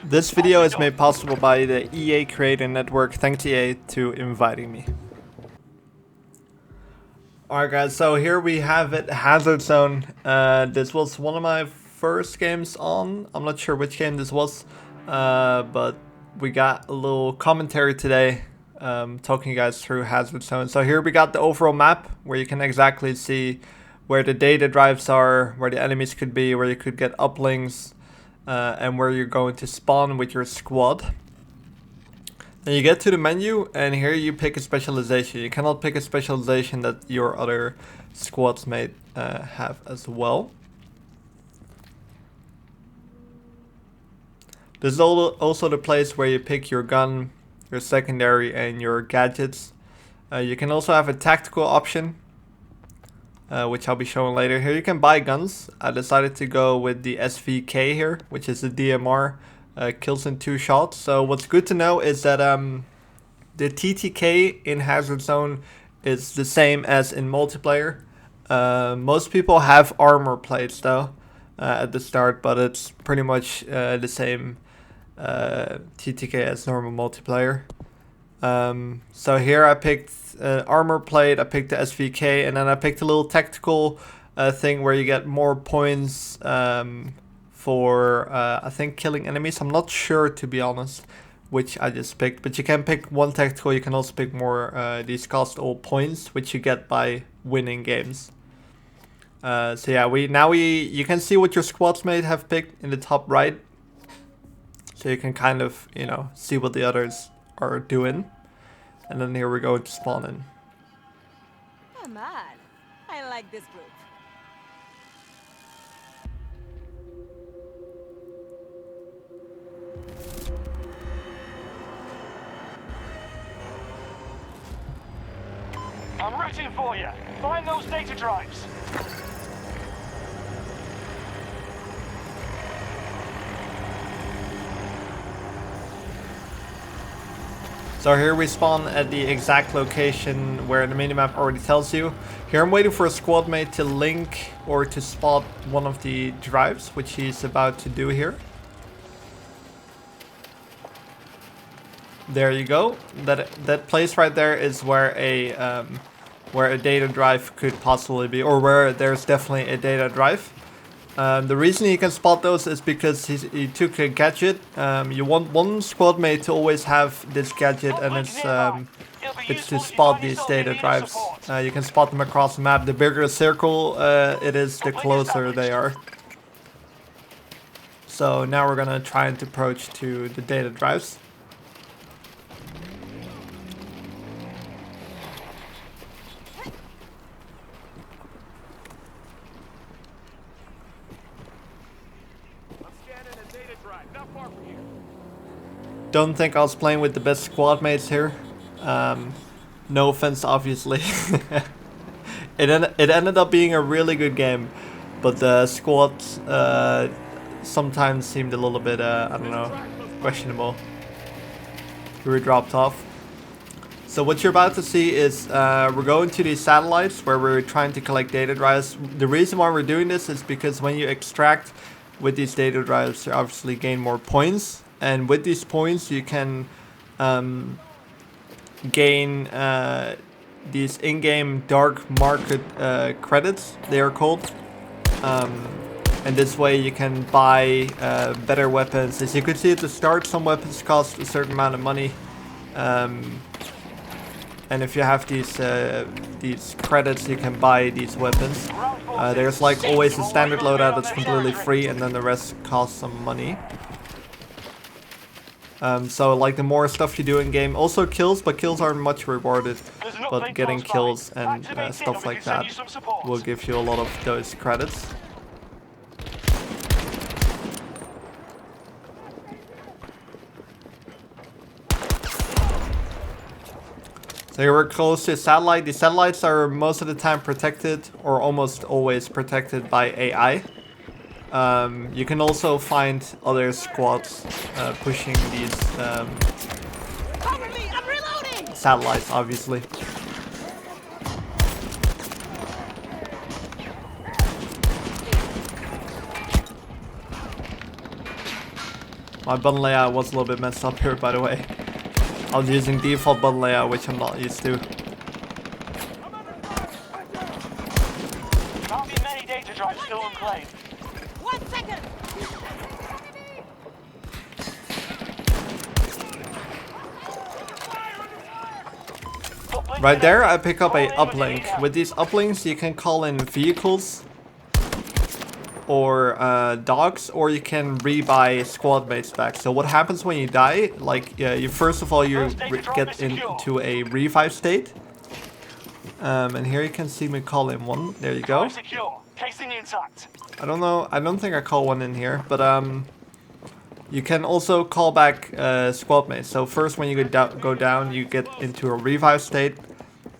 This video is made possible by the EA Creator Network. Thanks EA to inviting me. Alright guys, so here we have it, Hazard Zone. This was one of my first games on. I'm not sure which game this was, but we got a little commentary today, talking you guys through Hazard Zone. So here we got the overall map, where you can exactly see where the data drives are, where the enemies could be, where you could get uplinks, and where you're going to spawn with your squad. Then you get to the menu, and here you pick a specialization. You cannot pick a specialization that your other squads may have as well. This is also the place where you pick your gun, your secondary, and your gadgets. You can also have a tactical option, which I'll be showing later. Here you can buy guns. I decided to go with the SVK here, which is the DMR. Kills in 2 shots. So what's good to know is that the TTK in Hazard Zone is the same as in multiplayer. Most people have armor plates though at the start, but it's pretty much the same TTK as normal multiplayer. So here I picked armor plate, I picked the SVK, and then I picked a little tactical thing where you get more points for I think killing enemies. I'm not sure, to be honest, which I just picked, but you can pick one tactical. You can also pick more. These cost all points, which you get by winning games. So yeah, you can see what your squads mate have picked in the top right, so you can kind of, you know, see what the others are doing. And then here we go to spawn in. Come on, I like this group. I'm rooting for you. Find those data drives. So here we spawn at the exact location where the minimap already tells you. Here I'm waiting for a squad mate to link or to spot one of the drives, which he's about to do here. There you go. That place right there is where a data drive could possibly be, or where there's definitely a data drive. The reason he can spot those is because he took a gadget. You want one squad mate to always have this gadget, and it's to spot these data drives. You can spot them across the map. The bigger a circle it is, the closer they are. So now we're gonna try and approach to the data drives. Don't think I was playing with the best squad mates here. No offense, obviously. It ended up being a really good game, but the squads sometimes seemed a little bit, I don't know, questionable. We were dropped off. So what you're about to see is we're going to these satellites where we're trying to collect data drives. The reason why we're doing this is because when you extract with these data drives, you obviously gain more points. And with these points, you can gain these in-game dark market credits, they are called. And this way you can buy better weapons. As you can see at the start, some weapons cost a certain amount of money. And if you have these credits, you can buy these weapons. There's like always a standard loadout that's completely free, and then the rest costs some money. So like the more stuff you do in game, also kills, but kills aren't much rewarded, but getting kills and stuff like that will give you a lot of those credits. So here we're close to a satellite. The satellites are most of the time protected, or almost always protected by AI. You can also find other squads pushing these satellites, obviously. My button layout was a little bit messed up here, by the way. I was using default button layout, which I'm not used to. Can't be many data drives still unclaimed. 1 second. Right there, I pick up a uplink. With these uplinks, you can call in vehicles or dogs, or you can rebuy squad mates back. So what happens when you die? Like, you first of all you get into a revive state, and here you can see me call in one. There you go. Secure. Casing intact. I don't know. I don't think I call one in here, but you can also call back squad mates. So first, when you go down, you get into a revive state.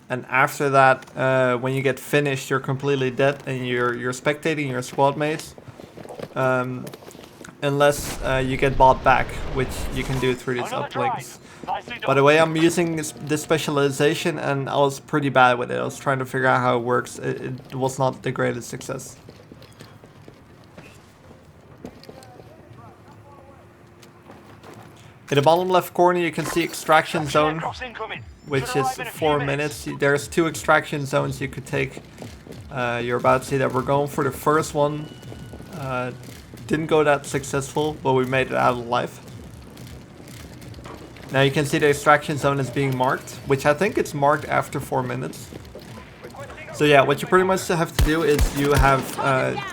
And after that, when you get finished, you're completely dead and you're spectating your squad mates. Unless you get bought back, which you can do through these uplinks. By the way, I'm using this specialization and I was pretty bad with it. I was trying to figure out how it works. It was not the greatest success. In the bottom left corner, you can see extraction zone, which is 4 minutes. There's 2 extraction zones you could take. You're about to see that we're going for the first one. Didn't go that successful, but we made it out alive. Now you can see the extraction zone is being marked, which I think it's marked after 4 minutes. So yeah, what you pretty much have to do is you have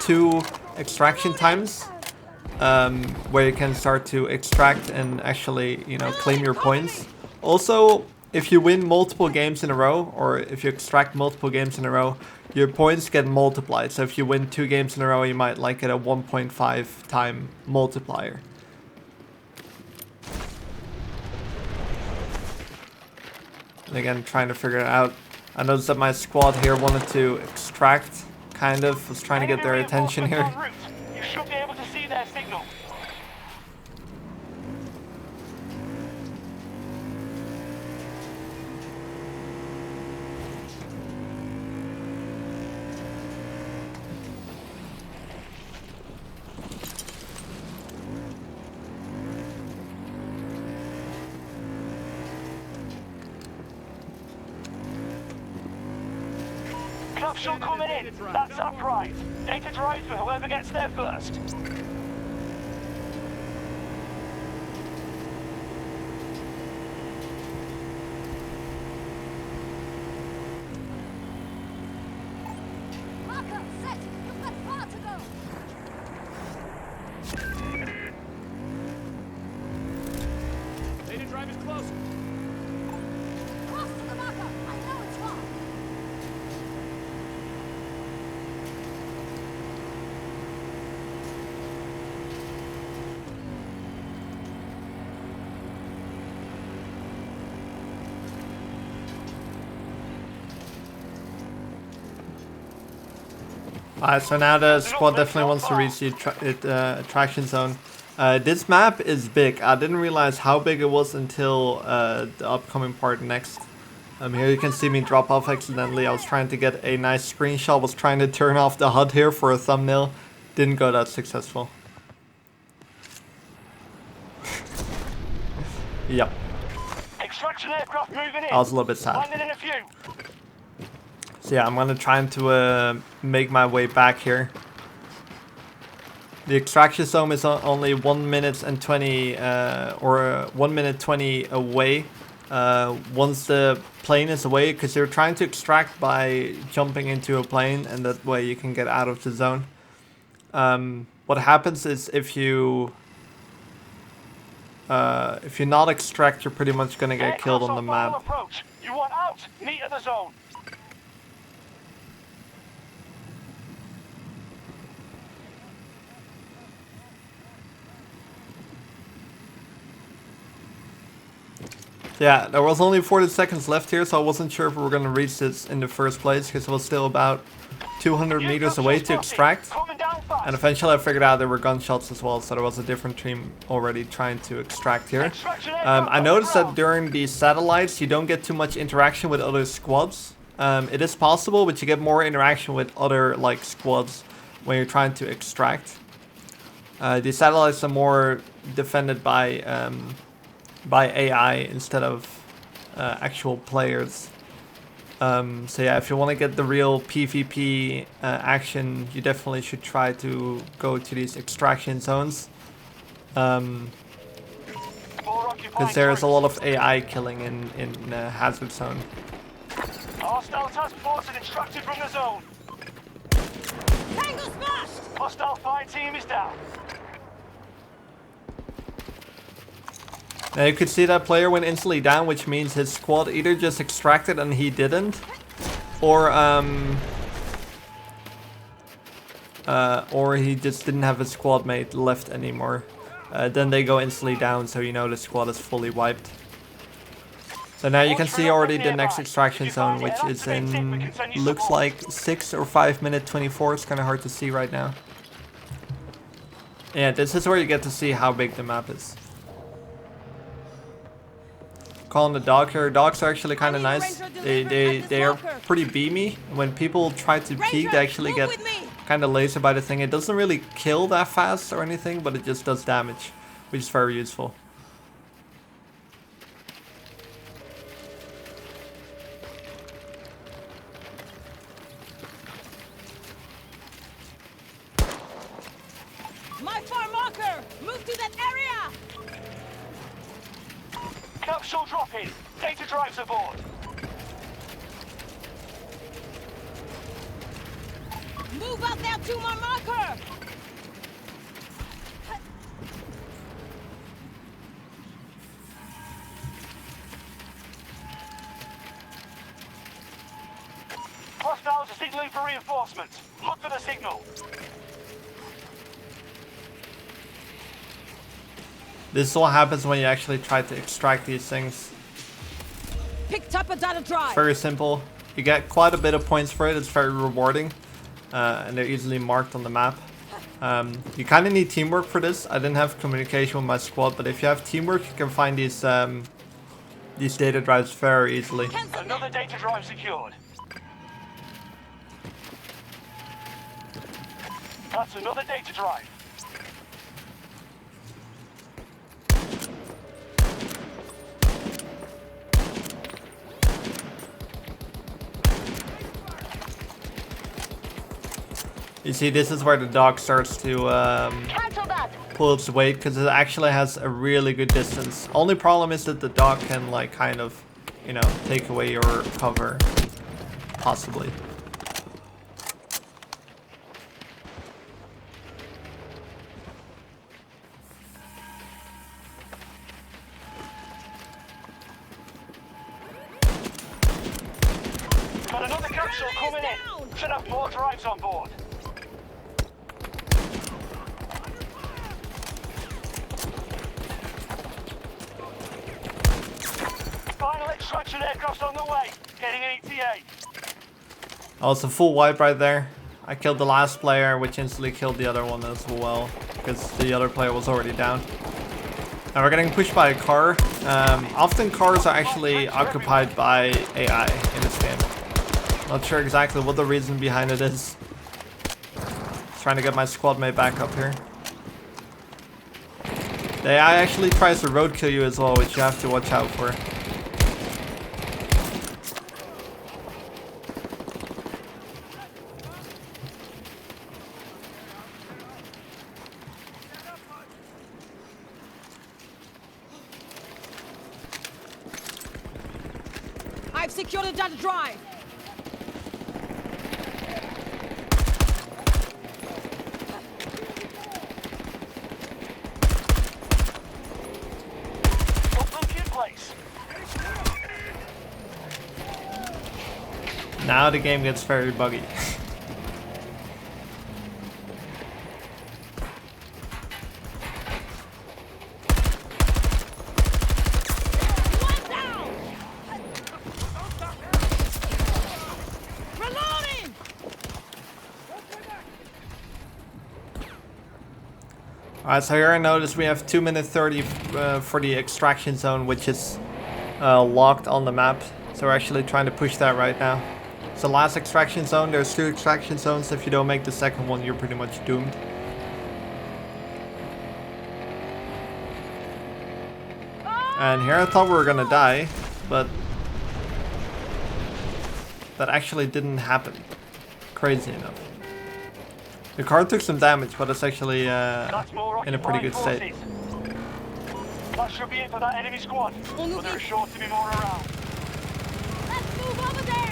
2 extraction times. Where you can start to extract and actually, you know, claim your points. Also, if you win multiple games in a row, or if you extract multiple games in a row, your points get multiplied. So if you win 2 games in a row, you might like get a 1.5 time multiplier. And again, trying to figure it out. I noticed that my squad here wanted to extract, kind of, was trying to get their attention here. You should be able to see their signal. Capsule coming in. That's our prize. Data drive for whoever gets there first. Marker, set. You've got far to go. Data drive is close. Cross to the marker. I know it's wrong. Alright, so now the squad definitely wants to reach the attraction zone. This map is big. I didn't realize how big it was until the upcoming part next. Here you can see me drop off accidentally. I was trying to get a nice screenshot. Was trying to turn off the HUD here for a thumbnail. Didn't go that successful. Yep. Extraction aircraft moving in. I was a little bit sad. Landing in a few. So yeah, I'm gonna try to make my way back here. The extraction zone is only 1 minute and 20, or 1 minute 20 away. Once the plane is away, because you're trying to extract by jumping into a plane, and that way you can get out of the zone. What happens is if you not extract, you're pretty much gonna get killed on the map. Approach. You want out? Meet at the zone. Yeah, there was only 40 seconds left here, so I wasn't sure if we were going to reach this in the first place, because it was still about 200 meters away to extract. And eventually I figured out there were gunshots as well, so there was a different team already trying to extract here. I noticed that during the satellites you don't get too much interaction with other squads. It is possible, but you get more interaction with other like squads when you're trying to extract. The satellites are more defended by AI instead of actual players. So yeah, if you want to get the real PvP action, you definitely should try to go to these extraction zones. Because there's a lot of AI killing in Hazard Zone. Hostile task force and extracted from the zone. Tango smashed! Hostile fire team is down. Now you could see that player went instantly down, which means his squad either just extracted and he didn't, or he just didn't have his squad mate left anymore. Then they go instantly down, so you know the squad is fully wiped. So now you can see already the next extraction zone, which is in, looks like 6 or 5 minute 24. It's kind of hard to see right now. Yeah, this is where you get to see how big the map is. Calling the dog here. Dogs are actually kind of nice. They are pretty beamy. When people try to peek, they actually get kind of laser by the thing. It doesn't really kill that fast or anything, but it just does damage, which is very useful. My far marker! Move to that area! Capsule drop-in. Data drives aboard. Move out there to my marker! Hostiles are signaling for reinforcements. Look for the signal. This is what happens when you actually try to extract these things. Picked up a data drive. Very simple. You get quite a bit of points for it. It's very rewarding. And they're easily marked on the map. You kind of need teamwork for this. I didn't have communication with my squad, but if you have teamwork, you can find these data drives very easily. Another data drive secured. That's another data drive. You see, this is where the dog starts to pull its weight, because it actually has a really good distance. Only problem is that the dog can, like, kind of, you know, take away your cover, possibly. Got another capsule coming in. Should have more drives on board. Final extraction aircraft on the way. Getting an ETA. Oh, it's a full wipe right there. I killed the last player, which instantly killed the other one as well, because the other player was already down. Now we're getting pushed by a car. Often cars are actually occupied by AI in this game. Not sure exactly what the reason behind it is. Trying to get my squad mate back up here. The AI actually tries to roadkill you as well, which you have to watch out for. I've secured a data drive. Now the game gets very buggy. Alright, so here I notice we have 2 minutes 30 for the extraction zone, which is locked on the map. So we're actually trying to push that right now. It's the last extraction zone. There's 2 extraction zones. If you don't make the second one, you're pretty much doomed. And here I thought we were gonna die, but that actually didn't happen. Crazy enough. The car took some damage, but it's actually in a pretty good state. That should be it for that enemy squad, but there's sure to be more around. Let's move over there!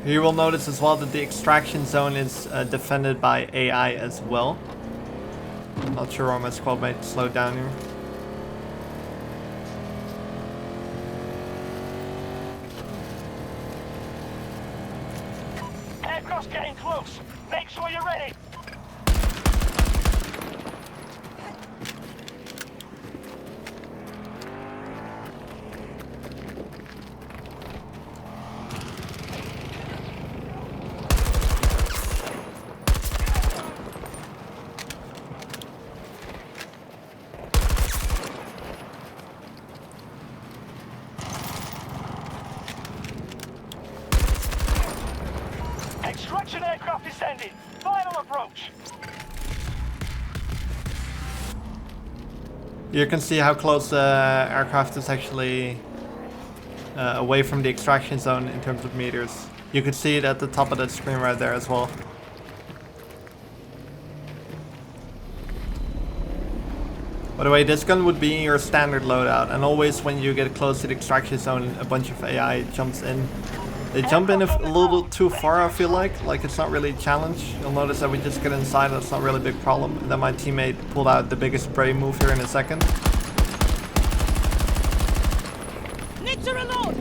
You will notice as well that the extraction zone is defended by AI as well. Not sure why my squad mate slowed down here. Aircraft's getting close. Make sure you're ready. Extraction aircraft descending. Final approach. You can see how close the aircraft is actually away from the extraction zone in terms of meters. You can see it at the top of the screen right there as well. By the way, this gun would be your standard loadout, and always when you get close to the extraction zone, a bunch of AI jumps in. They jump in a little too far, I feel like it's not really a challenge. You'll notice that we just get inside, that's not really a big problem. And then my teammate pulled out the biggest spray move here in a second. Need to reload!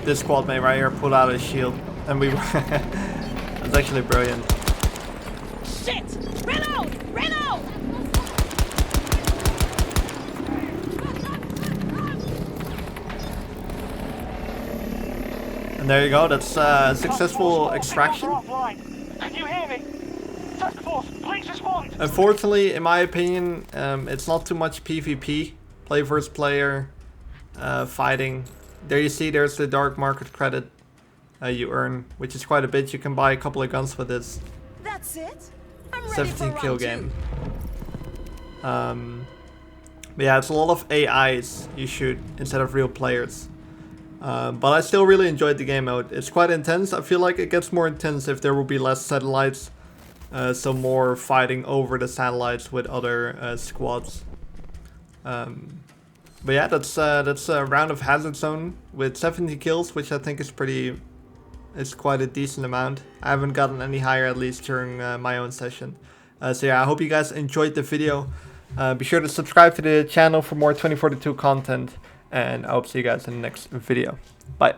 This squad mate right here pulled out his shield, and we it's actually brilliant. Shit! Reload! Reload! And there you go, that's successful extraction. Can you hear me? Task force, please respond. Unfortunately, in my opinion, it's not too much PvP, play versus player, fighting. There you see, there's the dark market credit you earn, which is quite a bit. You can buy a couple of guns with this. That's it? I'm ready 17 for kill round game. But yeah, it's a lot of AIs you shoot instead of real players. But I still really enjoyed the game mode. It's quite intense. I feel like it gets more intense if there will be less satellites. So more fighting over the satellites with other squads. But yeah, that's a round of Hazard Zone with 70 kills, which I think is quite a decent amount. I haven't gotten any higher, at least during my own session. So yeah, I hope you guys enjoyed the video. Be sure to subscribe to the channel for more 2042 content. And I hope to see you guys in the next video. Bye.